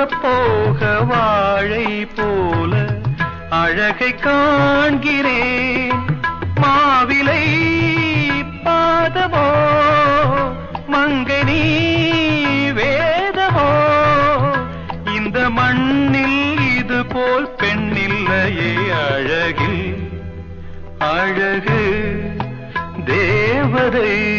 போக வாழை போல அழகை காண்கிறேன். மாவிலை பாதமோ மங்கனி வேதமோ, இந்த மண்ணில் இது போல் பெண்ணில்லையே அழகில் அழகு தேவதை.